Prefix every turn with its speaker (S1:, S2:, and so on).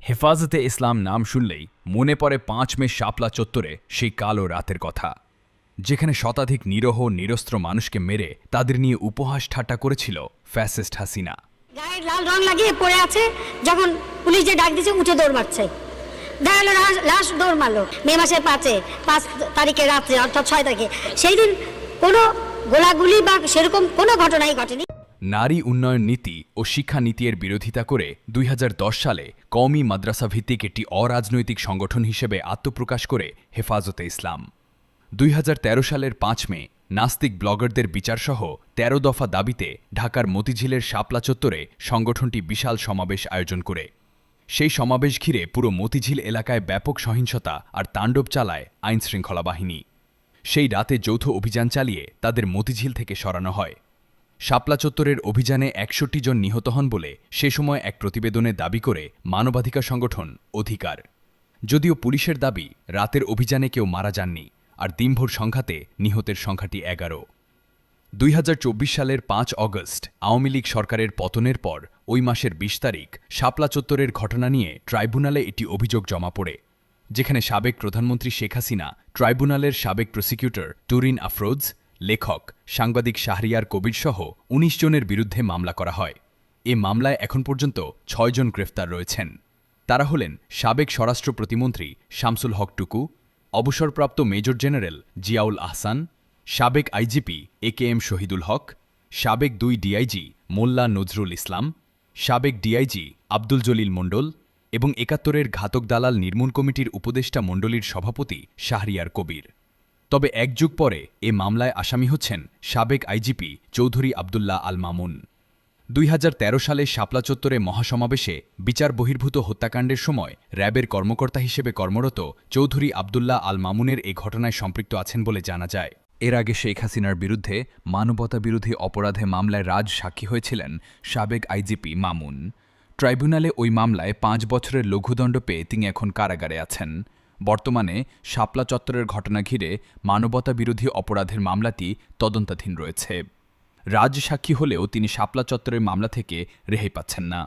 S1: হেফাজতে ইসলাম নাম শুনলেই মনে পড়ে ৫ মে শাপলা চত্বরে সেই কালো রাতের কথা, যেখানে শতাধিক নিরহ নিরস্ত্র মানুষকে মেরে তাদের নিয়ে উপহাস ঠাট্টা করেছিল ফ্যাসিস্ট হাসিনা।
S2: গায়ে লাল রং লাগিয়ে পড়ে আছে, যখন পুলিশ যে ডাক দিয়েছে উঠে দৌড় মারছে। দেখা গেল লাশ দৌড় মারলো মে মাসের ৫ তারিখে রাত্রে, অর্থাৎ ৬ তারিখে। সেই দিন কোনো গোলাগুলি বা সেরকম কোনো ঘটনাই ঘটেনি।
S1: নারী উন্নয়ন নীতি ও শিক্ষা নীতির বিরোধিতা করে ২০১০ সালে কওমি মাদ্রাসা ভিত্তিক একটি অরাজনৈতিক সংগঠন হিসেবে আত্মপ্রকাশ করে হেফাজতে ইসলাম। ২০১৩ সালের ৫ মে নাস্তিক ব্লগারদের বিচারসহ ১৩ দফা দাবিতে ঢাকার মতিঝিলের শাপলা চত্বরে সংগঠনটি বিশাল সমাবেশ আয়োজন করে। সেই সমাবেশ ঘিরে পুরো মতিঝিল এলাকায় ব্যাপক সহিংসতা আর তাণ্ডব চালায় আইনশৃঙ্খলা বাহিনী। সেই রাতে যৌথ অভিযান চালিয়ে তাদের মতিঝিল থেকে সরানো হয়। শাপলা চত্বরের অভিযানে ৬১ জন নিহত হন বলে সে সময় এক প্রতিবেদনে দাবি করে মানবাধিকার সংগঠন অধিকার। যদিও পুলিশের দাবি রাতের অভিযানে কেউ মারা যাননি, আর দিনভর সংঘাতে নিহতের সংখ্যাটি ১১। ২০২৪ সালের ৫ অগস্ট আওয়ামী লীগ সরকারের পতনের পর ওই মাসের ২০ তারিখ শাপলা চত্বরের ঘটনা নিয়ে ট্রাইব্যুনালে একটি অভিযোগ জমা পড়ে, যেখানে সাবেক প্রধানমন্ত্রী শেখ হাসিনা, ট্রাইব্যুনালের সাবেক প্রসিকিউটর তুরিন আফরোজ, লেখক সাংবাদিক শাহরিয়ার কবির সহ ১৯ জনের বিরুদ্ধে মামলা করা হয়। এ মামলায় এখন পর্যন্ত ৬ জন গ্রেফতার রয়েছেন। তারা হলেন সাবেক স্বরাষ্ট্র প্রতিমন্ত্রী শামসুল হক টুকু, অবসরপ্রাপ্ত মেজর জেনারেল জিয়াউল আহসান, সাবেক আইজিপি AKM শহীদুল হক, সাবেক ২ ডিআইজি মোল্লা নজরুল ইসলাম, সাবেক ডিআইজি আব্দুল জলিল মণ্ডল এবং ৭১-এর ঘাতক দালাল নির্মূল কমিটির উপদেষ্টা মণ্ডলীর সভাপতি শাহরিয়ার কবির। তবে এক যুগ পরে এ মামলায় আসামি হচ্ছেন সাবেক আইজিপি চৌধুরী আবদুল্লাহ আল মামুন। ২০১৩ সালে শাপলা চত্বরে মহাসমাবেশে বিচার বহির্ভূত হত্যাকাণ্ডের সময় র্যাবের কর্মকর্তা হিসেবে কর্মরত চৌধুরী আবদুল্লাহ আল মামুনের এ ঘটনায় সম্পৃক্ত আছেন বলে জানা যায়। এর আগে শেখ হাসিনার বিরুদ্ধে মানবতাবিরোধী অপরাধে মামলায় রাজ সাক্ষী হয়েছিলেন সাবেক আইজিপি মামুন। ট্রাইব্যুনালে ওই মামলায় ৫ বছরের লঘুদণ্ড পেয়ে তিনি এখন কারাগারে আছেন। বর্তমানে শাপলা চত্বরের ঘটনা ঘিরে মানবতাবিরোধী অপরাধের মামলাটি তদন্তাধীন রয়েছে। রাজ সাক্ষী হলেও তিনি শাপলা চত্বরের মামলা থেকে রেহাই পাচ্ছেন না।